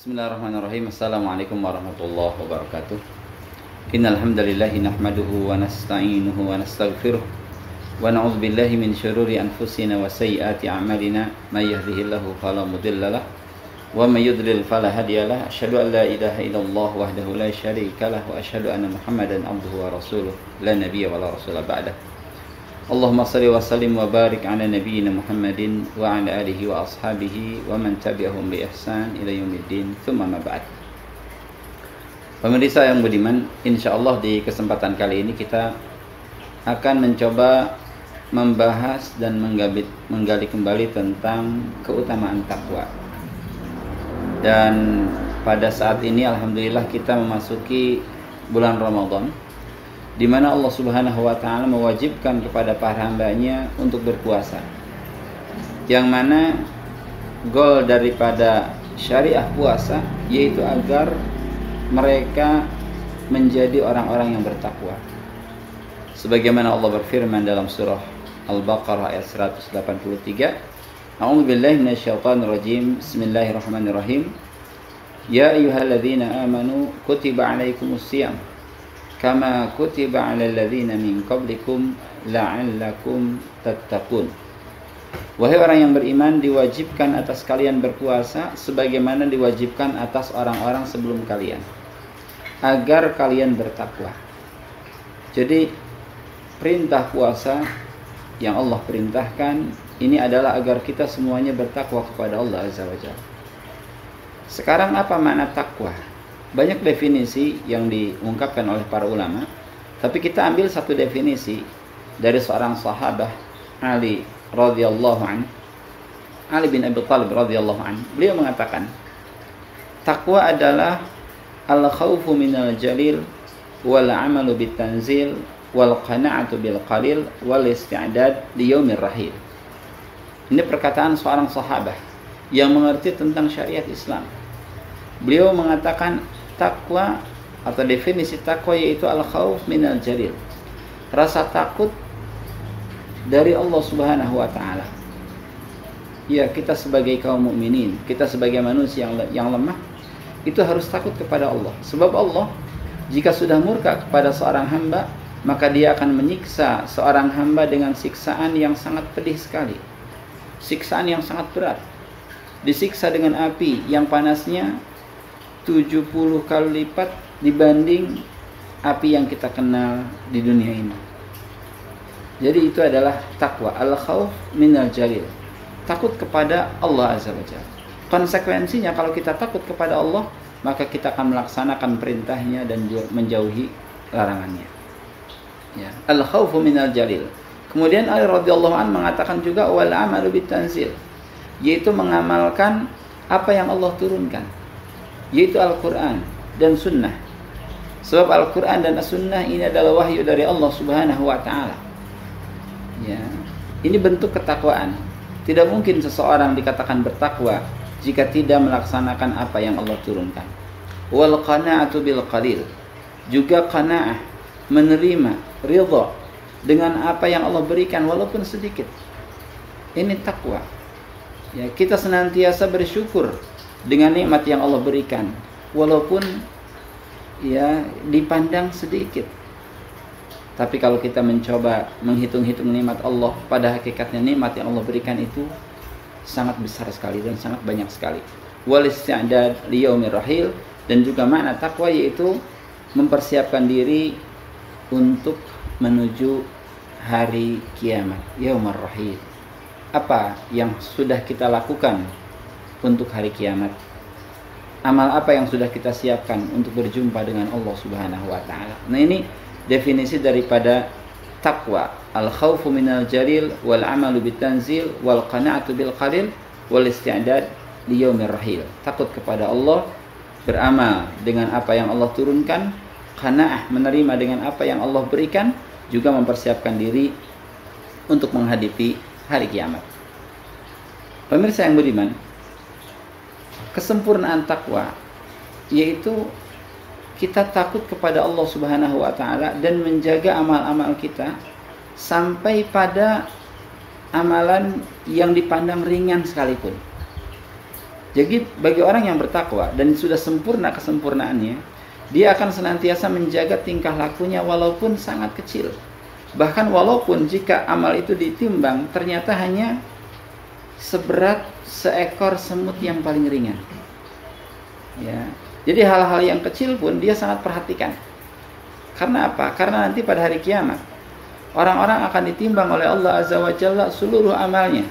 Bismillahirrahmanirrahim. Assalamualaikum warahmatullahi wabarakatuh. Innal hamdalillah nahmaduhu wa nasta'inuhu wa nastaghfiruh wa na'udzu billahi min syururi anfusina wa sayyiati a'malina may yahdihillahu fala mudhillalah wa may yudlil fala hadiyalah. Asyhadu an la ilaha illallah wahdahu la syarikalah wa asyhadu anna Muhammadan abduhu wa rasuluh la nabiyya wa la rasula ba'dah. Allahumma salli wa sallim wa barik ala nabiyyina Muhammadin wa ala alihi wa ashabihi wa man tabi'ahum bi ihsan ila yaumiddin, tsumma ma ba'd. Pemirsa yang budiman, insyaallah di kesempatan kali ini kita akan mencoba membahas dan menggali kembali tentang keutamaan takwa. Dan pada saat ini alhamdulillah kita memasuki bulan Ramadan, di mana Allah Subhanahu wa taala mewajibkan kepada para hambanya untuk berpuasa. Yang mana goal daripada syariah puasa yaitu agar mereka menjadi orang-orang yang bertakwa. Sebagaimana Allah berfirman dalam surah Al-Baqarah ayat 183, A'udzubillahi minasyaitonirrajim. Bismillahirrahmanirrahim. Ya ayyuhalladzina amanu kutiba alaikumusiyam kama kutiba 'alal ladzina min qablikum la'allakum tattaqun. Wahai orang yang beriman, diwajibkan atas kalian berpuasa sebagaimana diwajibkan atas orang-orang sebelum kalian, agar kalian bertakwa. Jadi perintah puasa yang Allah perintahkan ini adalah agar kita semuanya bertakwa kepada Allah Azza wa Jalla. Sekarang apa makna takwa? Banyak definisi yang diungkapkan oleh para ulama, tapi kita ambil satu definisi dari seorang sahabat Ali radhiyallahu anhu, Ali bin Abi Thalib radhiyallahu anhu. Beliau mengatakan, takwa adalah al-khawfu minal jalil wal 'amalu bit tanzil wal qana'atu bil qalil wal isti'dad li yaumir rahil. Ini perkataan seorang sahabat yang mengerti tentang syariat Islam. Beliau mengatakan takwa atau definisi takwa yaitu al-khauf minal jalil, rasa takut dari Allah Subhanahu wa taala. Ya, kita sebagai kaum mukminin, kita sebagai manusia yang lemah itu harus takut kepada Allah. Sebab Allah jika sudah murka kepada seorang hamba, maka dia akan menyiksa seorang hamba dengan siksaan yang sangat pedih sekali. Siksaan yang sangat berat. Disiksa dengan api yang panasnya 70 kali lipat dibanding api yang kita kenal di dunia ini. Jadi itu adalah takwa, al-khauf minal jalil. Takut kepada Allah Azza wa Jalla. Konsekuensinya kalau kita takut kepada Allah, maka kita akan melaksanakan perintahnya dan menjauhi larangannya. Ya, al-khaufu minal jalil. Kemudian Ali radhiyallahu anhu mengatakan juga wal amalu bitanzil, yaitu mengamalkan apa yang Allah turunkan, yaitu Al-Quran dan Sunnah. Sebab Al-Quran dan Sunnah ini adalah wahyu dari Allah Subhanahu wa ta'ala. Ya, ini bentuk ketakwaan. Tidak mungkin seseorang dikatakan bertakwa jika tidak melaksanakan apa yang Allah turunkan. Wal qana'atu bil qalil, juga qana'ah, menerima, ridha dengan apa yang Allah berikan walaupun sedikit. Ini takwa. Ya, kita senantiasa bersyukur dengan nikmat yang Allah berikan walaupun ya dipandang sedikit. Tapi kalau kita mencoba menghitung-hitung nikmat Allah, pada hakikatnya nikmat yang Allah berikan itu sangat besar sekali dan sangat banyak sekali. Wal isti'dad li yaumir rahil, dan juga makna takwa yaitu mempersiapkan diri untuk menuju hari kiamat, yaumur rahil. Apa yang sudah kita lakukan untuk hari kiamat? Amal apa yang sudah kita siapkan untuk berjumpa dengan Allah Subhanahu wa taala? Nah, ini definisi daripada takwa, al-khaufu minal jalil wal 'amalu bitanzil wal qana'atu bil qalil wal isti'dad li yaumir rahil. Takut kepada Allah, beramal dengan apa yang Allah turunkan, qanaah, menerima dengan apa yang Allah berikan, juga mempersiapkan diri untuk menghadapi hari kiamat. Pemirsa yang beriman, kesempurnaan takwa yaitu kita takut kepada Allah Subhanahu wa taala dan menjaga amal-amal kita sampai pada amalan yang dipandang ringan sekalipun. Jadi bagi orang yang bertakwa dan sudah sempurna kesempurnaannya, dia akan senantiasa menjaga tingkah lakunya walaupun sangat kecil. Bahkan walaupun jika amal itu ditimbang ternyata hanya seberat seekor semut yang paling ringan. Ya. Jadi hal-hal yang kecil pun dia sangat perhatikan. Karena apa? Karena nanti pada hari kiamat orang-orang akan ditimbang oleh Allah Azza wa Jalla seluruh amalnya.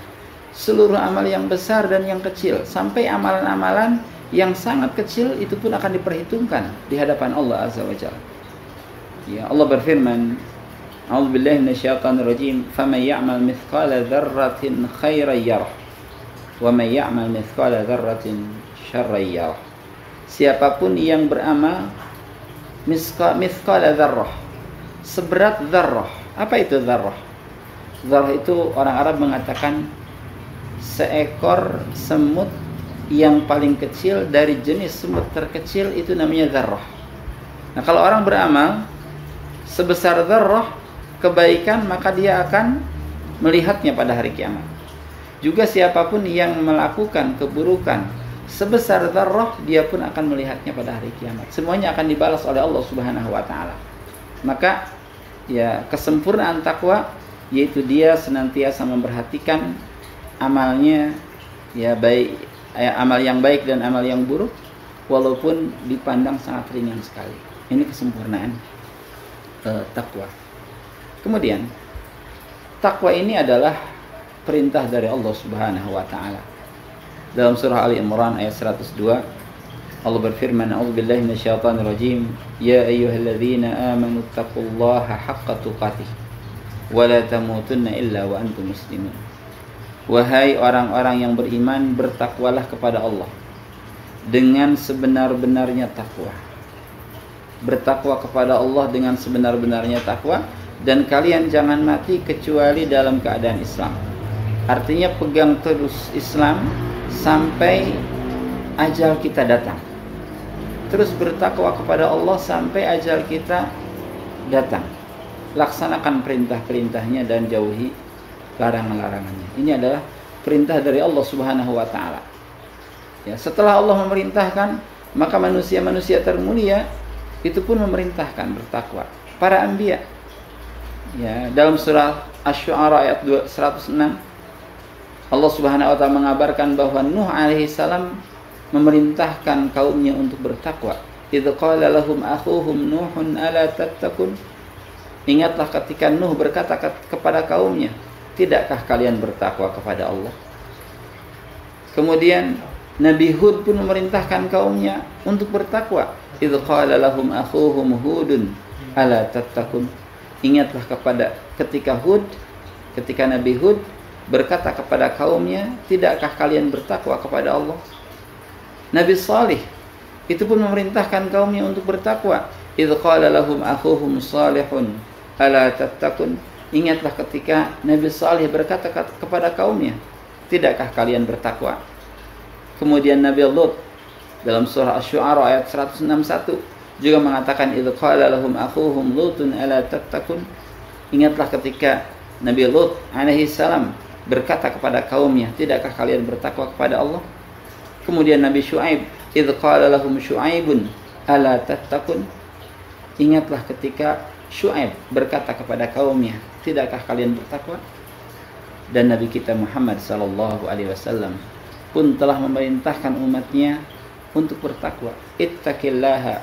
Seluruh amal yang besar dan yang kecil, sampai amalan-amalan yang sangat kecil itu pun akan diperhitungkan di hadapan Allah Azza wa Jalla. Ya, Allah berfirman, A'udzubillahi minasyaitonirrajim, "Faman ya'mal mithqala dzarratin khairan yarah, wa man ya'mal mithqala dzarratin syarran yarah." Siapapun yang beramal mithqala dzarrah, seberat dzarrah. Apa itu dzarrah? Dzarrah itu orang Arab mengatakan seekor semut yang paling kecil dari jenis semut terkecil, itu namanya dzarrah. Nah, kalau orang beramal sebesar dzarrah kebaikan, maka dia akan melihatnya pada hari kiamat. Juga siapapun yang melakukan keburukan sebesar dzarrah, dia pun akan melihatnya pada hari kiamat. Semuanya akan dibalas oleh Allah Subhanahu wa taala. Maka ya, kesempurnaan takwa yaitu dia senantiasa memperhatikan amalnya, ya baik amal yang baik dan amal yang buruk, walaupun dipandang sangat ringan sekali. Ini kesempurnaan takwa. Kemudian takwa ini adalah perintah dari Allah Subhanahu wa taala. Dalam surah Ali Imran ayat 102, Allah berfirman, "A'udzubillahi minasyaitonirrajim, ya ayyuhalladzina amanu taqullaha haqqa tuqatih wa la tamutunna illa wa antum muslimun." Wahai orang-orang yang beriman, bertakwalah kepada Allah dengan sebenar-benarnya takwa. Bertakwa kepada Allah dengan sebenar-benarnya takwa, dan kalian jangan mati kecuali dalam keadaan Islam. Artinya pegang terus Islam sampai ajal kita datang. Terus bertakwa kepada Allah sampai ajal kita datang. Laksanakan perintah-perintahnya dan jauhi larangan-larangannya. Ini adalah perintah dari Allah Subhanahu wa taala. Ya, setelah Allah memerintahkan, maka manusia-manusia termulia itu pun memerintahkan bertakwa. Para anbiya. Ya, dalam surah Asy-Syu'ara ayat 106, Allah Subhanahu wa taala mengabarkan bahwa Nuh alaihi salam memerintahkan kaumnya untuk bertakwa. Idz qala lahum akhuhum Nuhun ala tattaqun. Ingatlah ketika Nuh berkata kepada kaumnya, tidakkah kalian bertakwa kepada Allah? Kemudian Nabi Hud pun memerintahkan kaumnya untuk bertakwa. Idz qala lahum akhuhum Hudun ala tattaqun. Ingatlah ketika Nabi Hud berkata kepada kaumnya, tidakkah kalian bertakwa kepada Allah? Nabi Salih itu pun memerintahkan kaumnya untuk bertakwa. Idz qala lahum akhuhum Salihun ala tattaqun. Ingatlah ketika Nabi Salih berkata kepada kaumnya, tidakkah kalian bertakwa? Kemudian Nabi Lut dalam surah Asy-Syu'ara ayat 161 juga mengatakan, idz qala lahum akhuhum Lutun ala tattaqun. Ingatlah ketika Nabi Lut alaihi salam berkata kepada kaumnya, tidakkah kalian bertakwa kepada Allah? Kemudian Nabi Syu'aib, idz qala lahum Syu'aibun ala tattaqun. Ingatlah ketika Syu'aib berkata kepada kaumnya, tidakkah kalian bertakwa? Dan Nabi kita Muhammad sallallahu alaihi wasallam pun telah memerintahkan umatnya untuk bertakwa. Ittaqillaha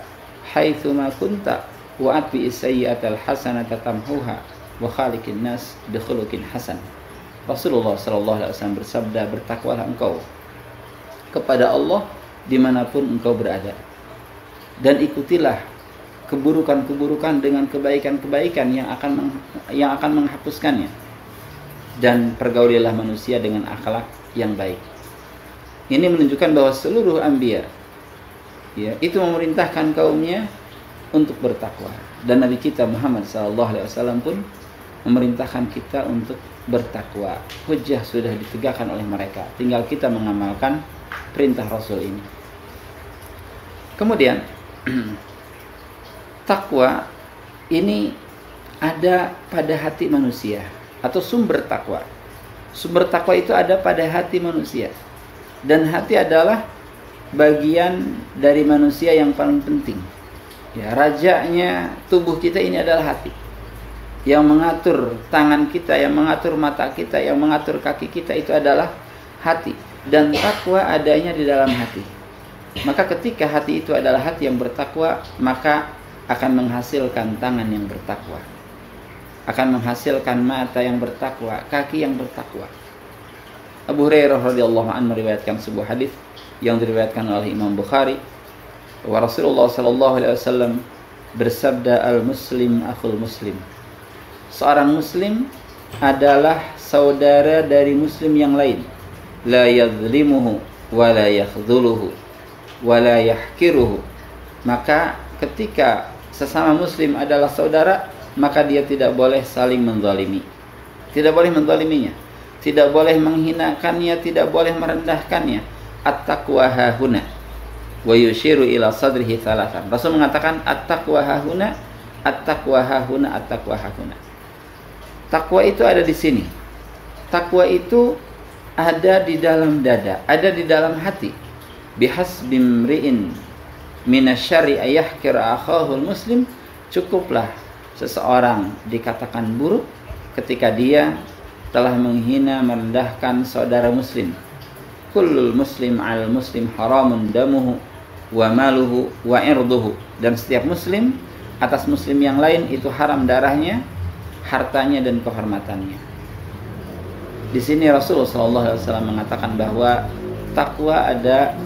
haitsu ma kunta wa atbi sayyi'atal hasanata tamhuha wa khaliqin nas bi khuluqin hasan. Rasulullah sallallahu alaihi wasallam bersabda, bertakwalah engkau kepada Allah dimanapun engkau berada, dan ikutilah keburukan-keburukan dengan kebaikan-kebaikan yang akan menghapuskannya, dan pergaulilah manusia dengan akhlak yang baik. Ini menunjukkan bahwa seluruh anbiya ya itu memerintahkan kaumnya untuk bertakwa, dan Nabi kita Muhammad SAW pun memerintahkan kita untuk bertakwa. Hujjah sudah ditegakkan oleh mereka, tinggal kita mengamalkan perintah Rasul ini. Kemudian takwa ini ada pada hati manusia, atau sumber takwa. Sumber takwa itu ada pada hati manusia. Dan hati adalah bagian dari manusia yang paling penting. Ya, rajanya tubuh kita ini adalah hati. Yang mengatur tangan kita, yang mengatur mata kita, yang mengatur kaki kita itu adalah hati. Dan takwa adanya di dalam hati. Maka ketika hati itu adalah hati yang bertakwa, maka akan menghasilkan tangan yang bertakwa, akan menghasilkan mata yang bertakwa, kaki yang bertakwa. Abu Hurairah radhiyallahu anhu meriwayatkan sebuah hadis yang diriwayatkan oleh Imam Bukhari, bahwa Rasulullah sallallahu alaihi wasallam bersabda, al-muslim akhul muslim. Seorang muslim adalah saudara dari muslim yang lain. La yadhlimuhu wa la yakhdhuluhu wa la yahkiruhu. Maka ketika sesama muslim adalah saudara, maka dia tidak boleh saling menzalimi, tidak boleh menzaliminya, tidak boleh menghinakannya, tidak boleh merendahkannya. At-taqwa hahuna wa yushiru ila sadrihi thalathan. Rasul mengatakan at-taqwa hahuna, at-taqwa hahuna, at-taqwa hahuna. Takwa itu ada di sini. Takwa itu ada di dalam dada, ada di dalam hati. Bihasbimri'in minasyarri ayahkira akhahul muslim. Cukuplah seseorang dikatakan buruk ketika dia telah menghina, merendahkan saudara muslim. Kullul muslim al muslim haramun damuhu wa maluhu wa irduhu. Dan setiap muslim atas muslim yang lain itu haram darahnya, hartanya dan kehormatannya. Di sini Rasulullah SAW mengatakan bahwa takwa ada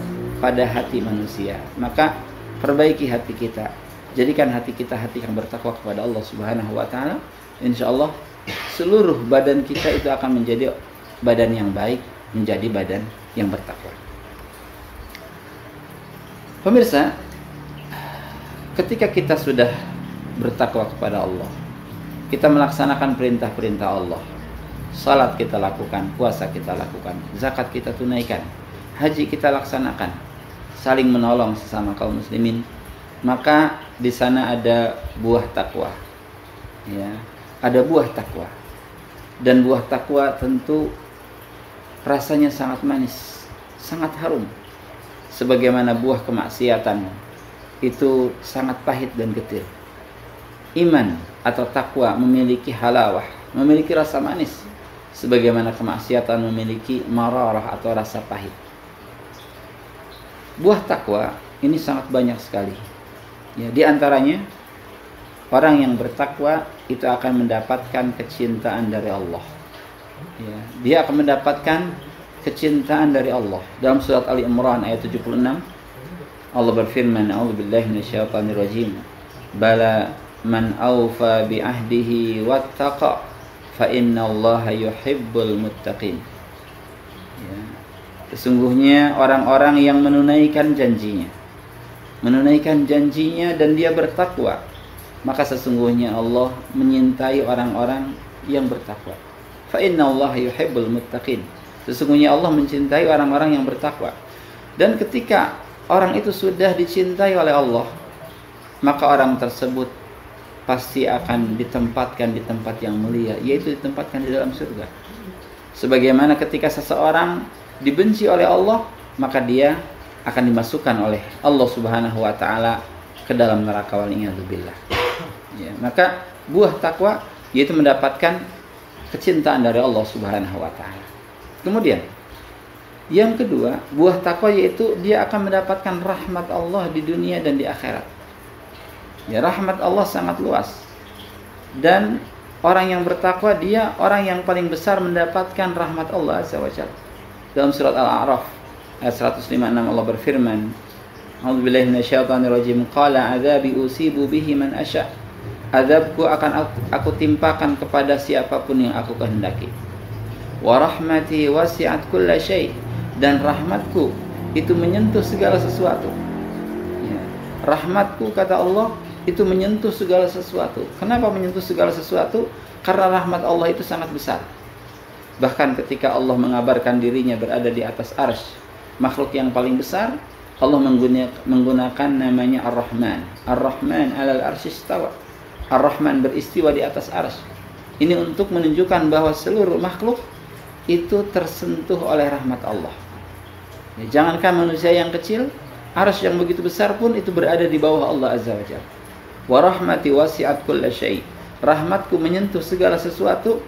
pada hati manusia. Maka perbaiki hati kita, jadikan hati kita hati yang bertakwa kepada Allah Subhanahu wa taala. Insyaallah seluruh badan kita itu akan menjadi badan yang baik, menjadi badan yang bertakwa. Pemirsa, ketika kita sudah bertakwa kepada Allah, kita melaksanakan perintah-perintah Allah, salat kita lakukan, puasa kita lakukan, zakat kita tunaikan, haji kita laksanakan, saling menolong sesama kaum muslimin, maka di sana ada buah takwa. Ya, ada buah takwa. Dan buah takwa tentu rasanya sangat manis, sangat harum. Sebagaimana buah kemaksiatan itu sangat pahit dan getir. Iman atau takwa memiliki halawah, memiliki rasa manis, sebagaimana kemaksiatan memiliki mararah atau rasa pahit. Buah takwa ini sangat banyak sekali. Ya, di antaranya orang yang bertakwa itu akan mendapatkan kecintaan dari Allah. Ya, dia akan mendapatkan kecintaan dari Allah. Dalam surat Ali Imran ayat 76, Allah berfirman, "A'udzubillahi minasyaitonirrajim. Bala man awfa bi ahdihi wattaqa fa innallaha yuhibbul muttaqin." Ya. Sesungguhnya orang-orang yang menunaikan janjinya dan dia bertakwa, maka sesungguhnya Allah menyintai orang-orang yang bertakwa. Fa innallaha yuhibbul muttaqin. Sesungguhnya Allah mencintai orang-orang yang bertakwa. Dan ketika orang itu sudah dicintai oleh Allah, maka orang tersebut pasti akan ditempatkan di tempat yang mulia, yaitu ditempatkan di dalam surga. Sebagaimana ketika seseorang dibenci oleh Allah, maka dia akan dimasukkan oleh Allah Subhanahu wa taala ke dalam neraka, waliyadzubillah. Ya, maka buah takwa yaitu mendapatkan kecintaan dari Allah Subhanahu wa taala. Kemudian yang kedua, buah takwa yaitu dia akan mendapatkan rahmat Allah di dunia dan di akhirat. Ya, rahmat Allah sangat luas. Dan orang yang bertakwa dia orang yang paling besar mendapatkan rahmat Allah Azza wa Jalla. Dalam surat Al-A'raf ayat 156 Allah berfirman, "A'udzubillahi minasyaitonirrajim. Qala 'adzabi usibu bihi man asya." Azabku akan aku timpakan kepada siapapun yang aku kehendaki. Wa rahmati wasi'at kulla syai'. Dan rahmatku itu menyentuh segala sesuatu. Ya. Rahmatku, kata Allah, itu menyentuh segala sesuatu. Kenapa menyentuh segala sesuatu? Karena rahmat Allah itu sangat besar. Bahkan ketika Allah mengabarkan dirinya berada di atas arsy, makhluk yang paling besar, Allah menggunakan namanya Ar-Rahman. Ar-Rahman 'alal arsy istawa. Ar-Rahman beristiwa di atas arsy. Ini untuk menunjukkan bahwa seluruh makhluk itu tersentuh oleh rahmat Allah. Ya, jangankan manusia yang kecil, arsy yang begitu besar pun itu berada di bawah Allah Azza wa Jalla. Wa rahmati wasi'at kulla syai'. Rahmatku menyentuh segala sesuatu.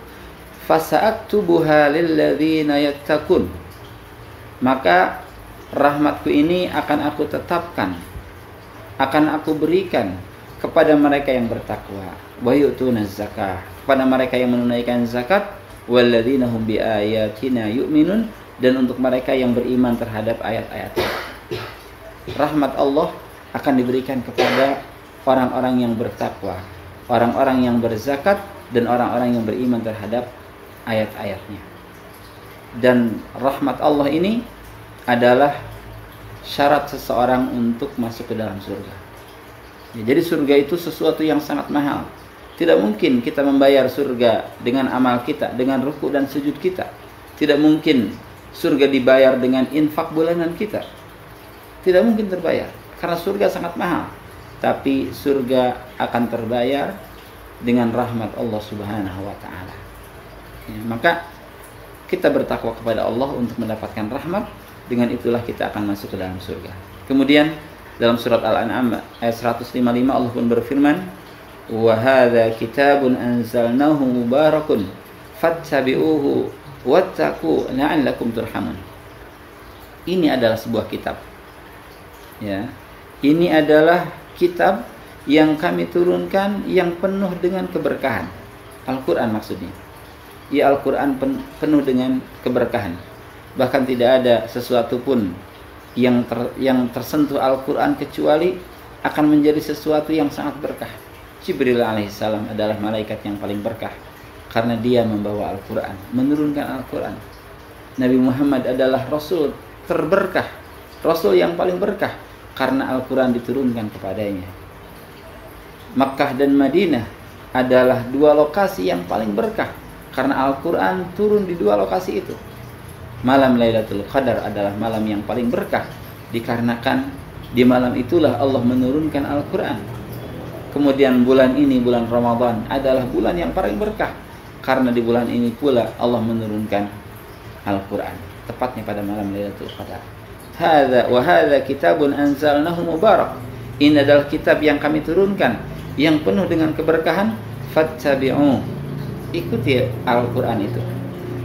Fasa'aktubuha lilladzina yattaqun. Maka rahmatku ini akan aku tetapkan, akan aku berikan kepada mereka yang bertakwa. Wa yu'tunaz zakah, kepada mereka yang menunaikan zakat. Walladzina hum biayatina yu'minun, dan untuk mereka yang beriman terhadap ayat-ayat. Rahmat Allah akan diberikan kepada orang-orang yang bertakwa, orang-orang yang berzakat, dan orang-orang yang beriman terhadap ayat-ayatnya. Dan rahmat Allah ini adalah syarat seseorang untuk masuk ke dalam surga. Ya, jadi surga itu sesuatu yang sangat mahal. Tidak mungkin kita membayar surga dengan amal kita, dengan ruku dan sujud kita. Tidak mungkin surga dibayar dengan infak bulanan kita. Tidak mungkin terbayar, karena surga sangat mahal. Tapi surga akan terbayar dengan rahmat Allah Subhanahu wa ta'ala. Ya, maka kita bertakwa kepada Allah untuk mendapatkan rahmat. Dengan itulah kita akan masuk ke dalam surga. Kemudian dalam surat Al-An'am ayat 155 Allah pun berfirman, "Wa hadza kitabun anzalnahu mubarakun fattabi'uhu wattaqu la'allakum turhamun." Ini adalah sebuah kitab. Ya. Ini adalah kitab yang kami turunkan yang penuh dengan keberkahan. Al-Qur'an maksudnya. Ya, Al-Qur'an penuh dengan keberkahan. Bahkan tidak ada sesuatu pun yang tersentuh Al-Qur'an kecuali akan menjadi sesuatu yang sangat berkah. Jibril alaihissalam adalah malaikat yang paling berkah karena dia membawa Al-Qur'an, menurunkan Al-Qur'an. Nabi Muhammad adalah Rasul terberkah, Rasul yang paling berkah karena Al-Qur'an diturunkan kepadanya. Makkah dan Madinah adalah dua lokasi yang paling berkah karena Al-Qur'an turun di dua lokasi itu. Malam Lailatul Qadar adalah malam yang paling berkah dikarenakan di malam itulah Allah menurunkan Al-Qur'an. Kemudian bulan ini, bulan Ramadan, adalah bulan yang paling berkah karena di bulan ini pula Allah menurunkan Al-Qur'an, tepatnya pada malam Lailatul Qadar. Hadza kitabun anzalnahu mubarak. Ini adalah kitab yang kami turunkan yang penuh dengan keberkahan. Fattabi'u, ikuti Al-Qur'an itu,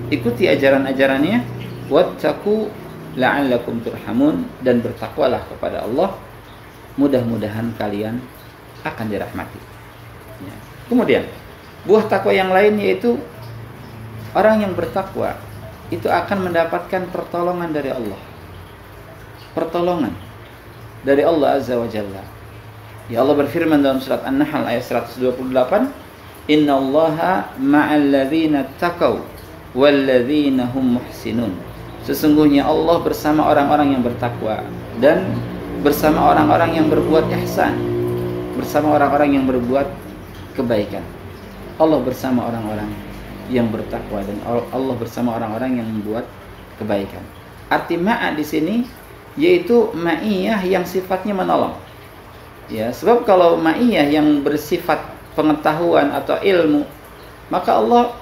ikuti ajaran-ajarannya. Wattaqu la'allakum turhamun, dan bertakwalah kepada Allah, mudah-mudahan kalian akan dirahmati. Ya. Kemudian buah takwa yang lain yaitu orang yang bertakwa itu akan mendapatkan pertolongan dari Allah. Pertolongan dari Allah Azza wa Jalla. Ya, Allah berfirman dalam surat An-Nahl ayat 128, "Innallaha ma'al ladzina taqaw wal ladzina hum muhsinun." Sesungguhnya Allah bersama orang-orang yang bertakwa dan bersama orang-orang yang berbuat ihsan, bersama orang-orang yang berbuat kebaikan. Allah bersama orang-orang yang bertakwa dan Allah bersama orang-orang yang membuat kebaikan. Arti ma'a di sini yaitu ma'iyah yang sifatnya menolong. Ya, sebab kalau ma'iyah yang bersifat pengetahuan atau ilmu, maka Allah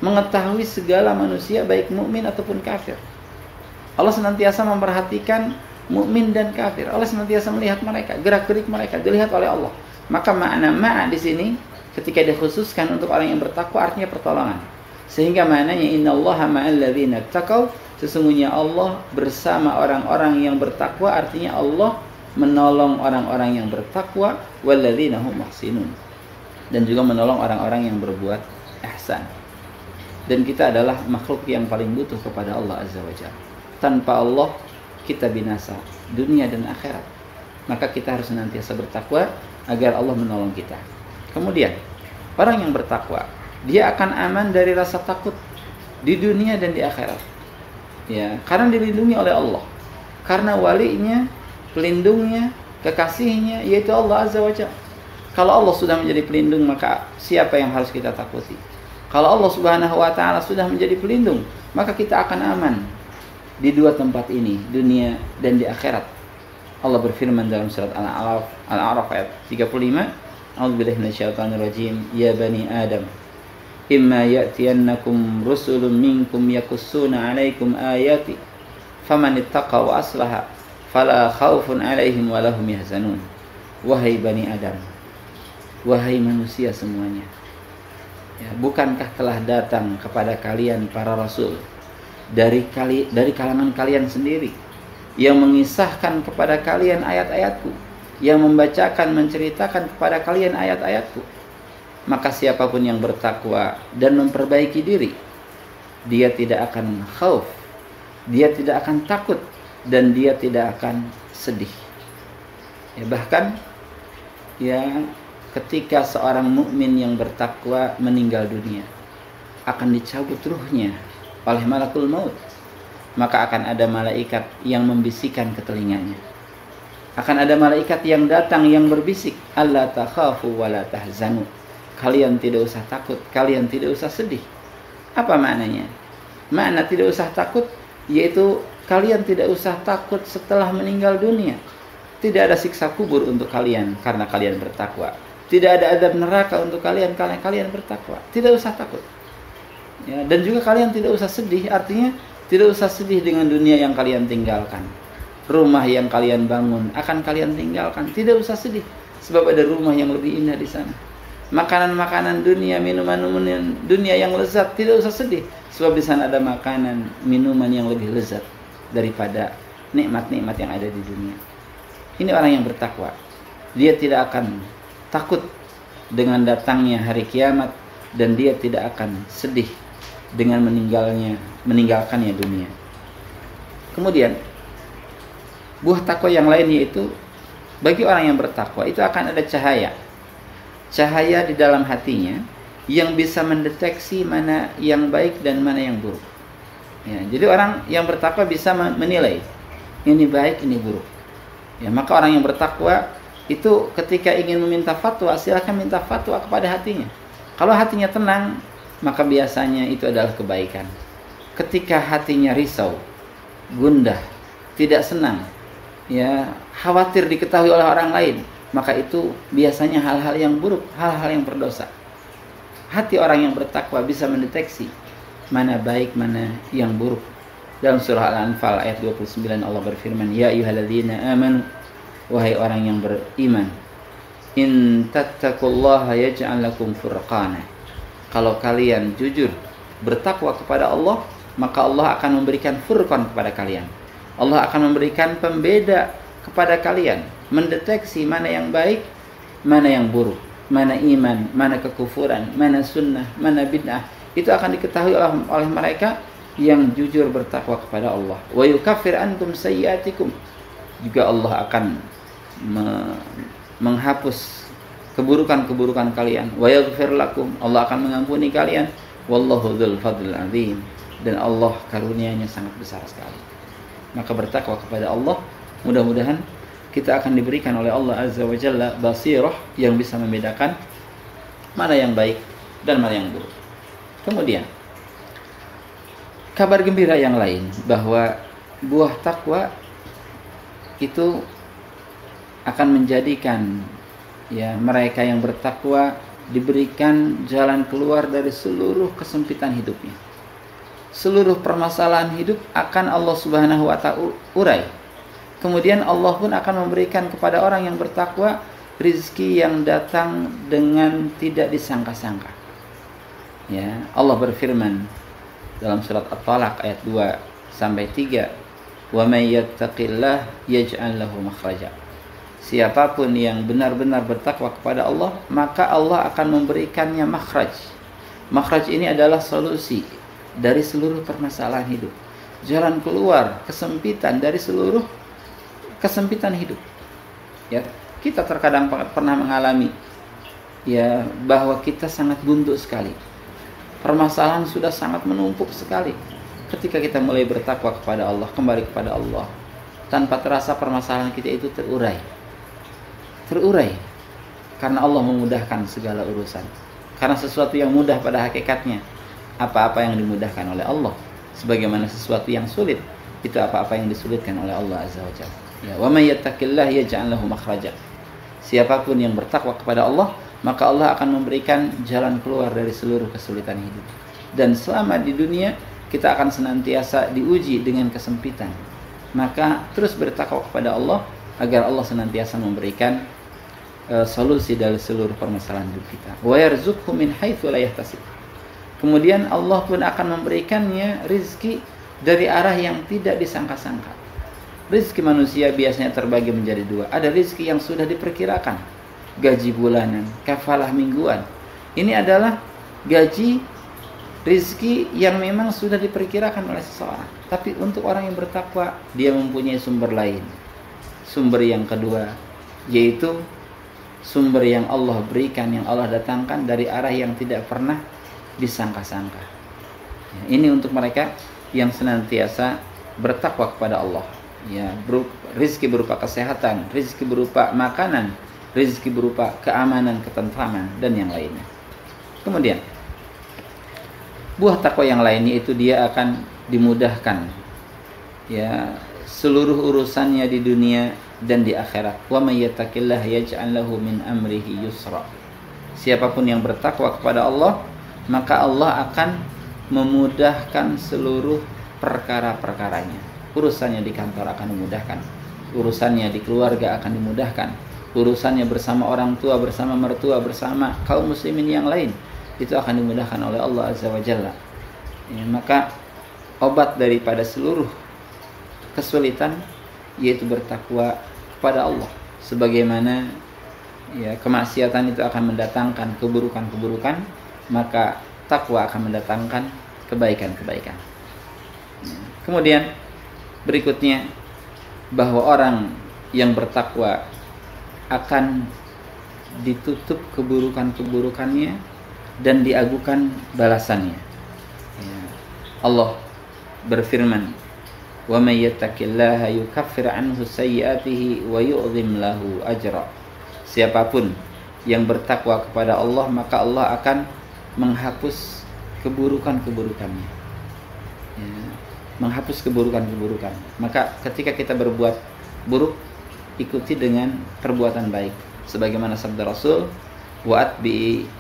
mengetahui segala manusia baik mukmin ataupun kafir. Allah senantiasa memperhatikan mukmin dan kafir. Allah senantiasa melihat mereka, gerak-gerik mereka dilihat oleh Allah. Maka makna ma'a di sini ketika dikhususkan untuk orang yang bertakwa artinya pertolongan. Sehingga maknanya innallaha ma'al ladzina taqaw, sesungguhnya Allah bersama orang-orang yang bertakwa, artinya Allah menolong orang-orang yang bertakwa, walladzina hum muhsinun, dan juga menolong orang-orang yang berbuat ihsan. Dan kita adalah makhluk yang paling butuh kepada Allah Azza wa Jalla. Tanpa Allah kita binasa dunia dan akhirat. Maka kita harus senantiasa bertakwa agar Allah menolong kita. Kemudian orang yang bertakwa, dia akan aman dari rasa takut di dunia dan di akhirat. Ya, karena dilindungi oleh Allah. Karena walinya, pelindungnya, kekasihnya yaitu Allah Azza wa Jalla. Kalau Allah sudah menjadi pelindung, maka siapa yang harus kita takuti? Kalau Allah Subhanahu wa ta'ala sudah menjadi pelindung, maka kita akan aman di dua tempat ini, dunia dan di akhirat. Allah berfirman dalam surat Al-A'raf ayat 35, A'udzubillahi minasyaitonirrajim, ya bani Adam, imma ya'tiyannakum rusulun minkum yaqussuna 'alaikum ayati faman ittaqa wa aslaha fala khaufun 'alaihim wa lahum yahzanun. Wahai Bani Adam, wahai manusia semuanya, ya, bukankah telah datang kepada kalian para rasul dari kalangan kalian sendiri yang mengisahkan kepada kalian ayat-ayatku, yang membacakan, menceritakan kepada kalian ayat-ayatku? Maka siapapun yang bertakwa dan memperbaiki diri, dia tidak akan khauf, dia tidak akan takut, dan dia tidak akan sedih. Ya, bahkan ya, ketika seorang mukmin yang bertakwa meninggal dunia, akan dicabut ruhnya oleh malakul maut. Maka akan ada malaikat yang membisikkan ke telinganya. Akan ada malaikat yang datang yang berbisik, alla takhafu wa la tahzanu. Kalian tidak usah takut, kalian tidak usah sedih. Apa maknanya? Makna tidak usah takut yaitu kalian tidak usah takut setelah meninggal dunia. Tidak ada siksa kubur untuk kalian karena kalian bertakwa. Tidak ada azab neraka untuk kalian karena kalian bertakwa. Tidak usah takut. Ya, dan juga kalian tidak usah sedih, artinya tidak usah sedih dengan dunia yang kalian tinggalkan. Rumah yang kalian bangun akan kalian tinggalkan. Tidak usah sedih, sebab ada rumah yang lebih indah di sana. Makanan-makanan dunia, minuman-minuman dunia yang lezat, tidak usah sedih, sebab di sana ada makanan, minuman yang lebih lezat daripada nikmat-nikmat yang ada di dunia. Ini orang yang bertakwa. Dia tidak akan takut dengan datangnya hari kiamat, dan dia tidak akan sedih dengan meninggalkannya dunia. Kemudian buah takwa yang lain yaitu bagi orang yang bertakwa itu akan ada cahaya di dalam hatinya yang bisa mendeteksi mana yang baik dan mana yang buruk. Ya, jadi orang yang bertakwa bisa menilai ini baik, ini buruk. Ya, maka orang yang bertakwa itu ketika ingin meminta fatwa, silakan minta fatwa kepada hatinya. Kalau hatinya tenang, maka biasanya itu adalah kebaikan. Ketika hatinya risau, gundah, tidak senang, ya, khawatir diketahui oleh orang lain, maka itu biasanya hal-hal yang buruk, hal-hal yang berdosa. Hati orang yang bertakwa bisa mendeteksi mana baik, mana yang buruk. Dalam surah Al-Anfal ayat 29 Allah berfirman, ya ayyuhalladzina amanu, wahai orang yang beriman, in tattaqullaha yaj'al lakum furqana. Kalau kalian jujur bertakwa kepada Allah, maka Allah akan memberikan furqan kepada kalian. Allah akan memberikan pembeda kepada kalian, mendeteksi mana yang baik, mana yang buruk, mana iman, mana kekufuran, mana sunnah, mana bid'ah. Itu akan diketahui oleh mereka yang jujur bertakwa kepada Allah. Wa yukaffir ankum sayyi'atikum. Juga Allah akan menghapus keburukan-keburukan kalian. Wa yaghfir lakum. Allah akan mengampuni kalian. Wallahu dzul fadlil azim. Dan Allah karunia-Nya sangat besar sekali. Maka bertakwa kepada Allah, mudah-mudahan kita akan diberikan oleh Allah Azza wa Jalla basirah yang bisa membedakan mana yang baik dan mana yang buruk. Kemudian kabar gembira yang lain bahwa buah takwa itu akan menjadikan ya mereka yang bertakwa diberikan jalan keluar dari seluruh kesempitan hidupnya. Seluruh permasalahan hidup akan Allah Subhanahu wa ta'ala urai. Kemudian Allah pun akan memberikan kepada orang yang bertakwa rizki yang datang dengan tidak disangka-sangka. Ya, Allah berfirman dalam surat At-Talaq ayat 2 sampai 3, "Wa may yattaqillah yaj'al lahu makhraja." Siapapun yang benar-benar bertakwa kepada Allah, maka Allah akan memberikannya makhraj. Makhraj ini adalah solusi dari seluruh permasalahan hidup. Jalan keluar kesempitan dari seluruh kesempitan hidup. Ya, kita terkadang pernah mengalami ya bahwa kita sangat buntu sekali. Permasalahan sudah sangat menumpuk sekali. Ketika kita mulai bertakwa kepada Allah, kembali kepada Allah, tanpa terasa permasalahan kita itu terurai. Terurai karena Allah memudahkan segala urusan. Karena sesuatu yang mudah pada hakikatnya, apa-apa yang dimudahkan oleh Allah. Sebagaimana sesuatu yang sulit, itu apa-apa yang disulitkan oleh Allah Azza wa Jalla. Ya, wa may yattaqillah yaj'al lahu makhraja. Siapapun yang bertakwa kepada Allah, maka Allah akan memberikan jalan keluar dari seluruh kesulitan hidup. Dan selama di dunia, kita akan senantiasa diuji dengan kesempitan. Maka terus bertakwa kepada Allah agar Allah senantiasa memberikan solusi dari seluruh permasalahan hidup kita. Wa yarzuqhu min haitsu la yahtasib. Kemudian Allah pun akan memberikannya rizki dari arah yang tidak disangka-sangka. Rizki manusia biasanya terbagi menjadi dua. Ada rizki yang sudah diperkirakan, gaji bulanan, kafalah mingguan. Ini adalah gaji rizki yang memang sudah diperkirakan oleh seseorang. Tapi untuk orang yang bertakwa, dia mempunyai sumber lain. Sumber yang kedua, yaitu sumber yang Allah berikan, yang Allah datangkan dari arah yang tidak pernah disangka-sangka. Ini untuk mereka yang senantiasa bertakwa kepada Allah. Ya, rizki berupa kesehatan, rizki berupa makanan, rizki berupa keamanan, ketentraman, dan yang lainnya. Kemudian buah takwa yang lainnya itu dia akan dimudahkan, ya, seluruh urusannya di dunia dan di akhirat. Wa may yattaqillah yaj'al lahu min amrihi yusra. Siapapun yang bertakwa kepada Allah, maka Allah akan memudahkan seluruh perkara-perkaranya. Urusannya di kantor akan dimudahkan, urusannya di keluarga akan dimudahkan, urusannya bersama orang tua, bersama mertua, bersama kaum muslimin yang lain, itu akan dimudahkan oleh Allah Azza wa Jalla. Ya, maka obat daripada seluruh kesulitan yaitu bertakwa kepada Allah. Sebagaimana ya, kemaksiatan itu akan mendatangkan keburukan-keburukan, maka takwa akan mendatangkan kebaikan-kebaikan. Kemudian berikutnya, bahwa orang yang bertakwa akan ditutup keburukan-keburukannya dan diagukan balasannya. Ya. Allah berfirman, wa may yattaqillaha yukaffir anhu sayyi'atihi wa yu'dhim lahu ajra. Siapapun yang bertakwa kepada Allah, maka Allah akan menghapus keburukan-keburukannya. Ya, menghapus keburukan-keburukan. Maka ketika kita berbuat buruk, ikuti dengan perbuatan baik. Sebagaimana sabda Rasul, wa atbi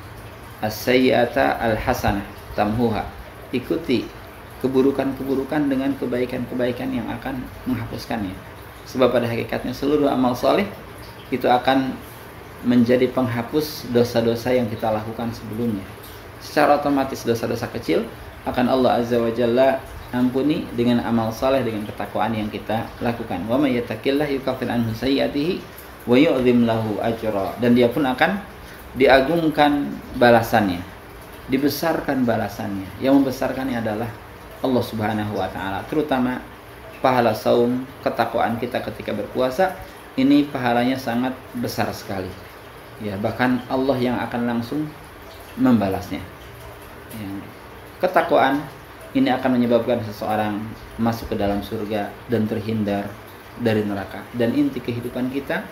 as-sayyi'ata al-hasanah tamhuha. Ikuti keburukan-keburukan dengan kebaikan-kebaikan yang akan menghapuskannya. Sebab pada hakikatnya seluruh amal saleh itu akan menjadi penghapus dosa-dosa yang kita lakukan sebelumnya. Secara otomatis dosa-dosa kecil akan Allah Azza wa Jalla ampuni dengan amal saleh, dengan ketakwaan yang kita lakukan. Wa may yattaqillah yukaffir anhu sayyi'atihi wa yu'dhim lahu ajra. Dan dia pun akan diagungkan balasannya, dibesarkan balasannya. Yang membesarkannya adalah Allah Subhanahu wa taala, terutama pahala saum, ketakwaan kita ketika berpuasa, ini pahalanya sangat besar sekali. Ya, bahkan Allah yang akan langsung membalasnya. Ya. Ketakwaan ini akan menyebabkan seseorang masuk ke dalam surga dan terhindar dari neraka. Dan inti kehidupan kita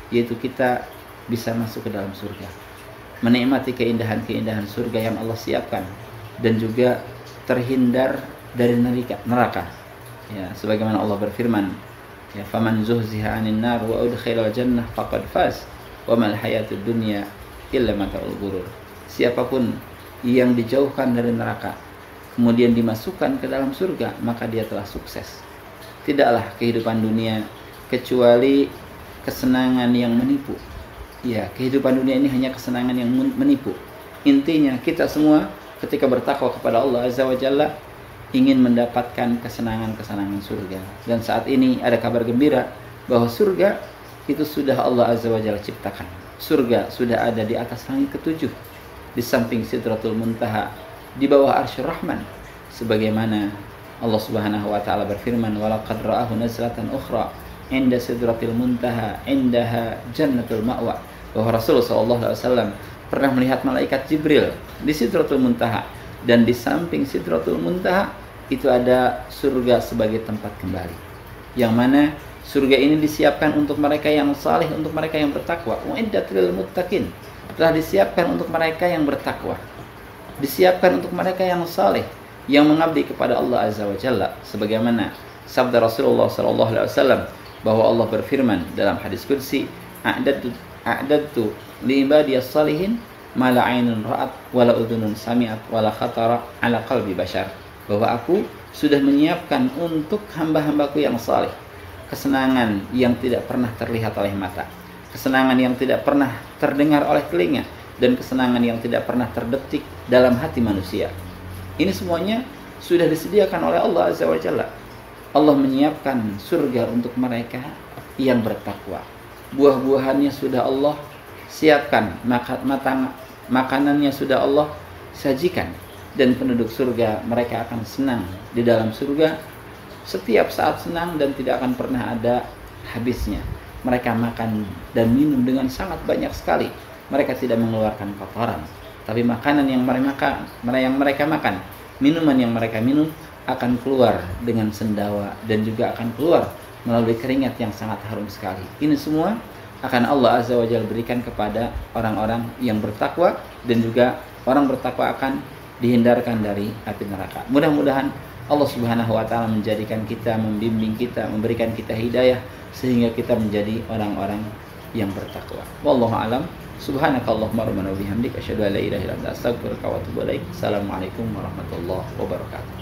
yaitu kita bisa masuk ke dalam surga, menikmati keindahan-keindahan surga yang Allah siapkan, dan juga terhindar dari neraka. Ya, sebagaimana Allah berfirman, ya, faman zuhziha 'anil nar wa udkhilal jannah faqad faz wa mal hayatud dunya illa mata'ul ghurur. Siapapun yang dijauhkan dari neraka kemudian dimasukkan ke dalam surga, maka dia telah sukses. Tidaklah kehidupan dunia kecuali kesenangan yang menipu. Ya, kehidupan dunia ini hanya kesenangan yang menipu. Intinya kita semua ketika bertakwa kepada Allah Azza wa Jalla ingin mendapatkan kesenangan-kesenangan surga. Dan saat ini ada kabar gembira bahwa surga itu sudah Allah Azza wa Jalla ciptakan. Surga sudah ada di atas langit ketujuh, di samping Sidratul Muntaha, di bawah Arsyur Rahman. Sebagaimana Allah Subhanahu wa taala berfirman, walaqad ra'ahu nazlatan ukhra inda Sidratil Muntaha indaha jannatul ma'wa. Bahwa Rasulullah sallallahu alaihi wasallam pernah melihat malaikat Jibril di Sidratul Muntaha, dan di samping Sidratul Muntaha itu ada surga sebagai tempat kembali, yang mana surga ini disiapkan untuk mereka yang saleh, untuk mereka yang bertakwa. Uiddat lil muttaqin, telah disiapkan untuk mereka yang bertakwa, disiapkan untuk mereka yang saleh, yang mengabdi kepada Allah Azza wa Jalla. Sebagaimana sabda Rasulullah sallallahu alaihi wasallam bahwa Allah berfirman dalam hadis qudsi, a'dadtu li ibadiyas salihin ma la 'ainun ra'at wa la udhunun sami'at wa la khatara 'ala qalbi bashar. bahwa aku sudah menyiapkan untuk hamba-hambaku yang saleh kesenangan yang tidak pernah terlihat oleh mata, kesenangan yang tidak pernah terdengar oleh telinga, dan kesenangan yang tidak pernah terdetik dalam hati manusia. Ini semuanya sudah disediakan oleh Allah Azza wa Jalla. Allah menyiapkan surga untuk mereka yang bertakwa. Buah-buahannya sudah Allah siapkan, makanannya sudah Allah sajikan, dan penduduk surga mereka akan senang di dalam surga setiap saat, senang dan tidak akan pernah ada habisnya. Mereka makan dan minum dengan sangat banyak sekali. Mereka tidak mengeluarkan kotoran, tapi makanan yang mereka makan, minuman yang mereka minum akan keluar dengan sendawa dan juga akan keluar melalui keringat yang sangat harum sekali. Ini semua akan Allah Azza wa Jalla berikan kepada orang-orang yang bertakwa, dan juga orang bertakwa akan dihindarkan dari api neraka. Mudah-mudahan Allah Subhanahu wa taala menjadikan kita, membimbing kita, memberikan kita hidayah sehingga kita menjadi orang-orang yang bertakwa. Wallahu alam. Subhanakallahumma rabbana wa bihamdika asyhadu an la ilaha illa anta astaghfiruka wa atubu ilaik. Assalamualaikum warahmatullahi wabarakatuh.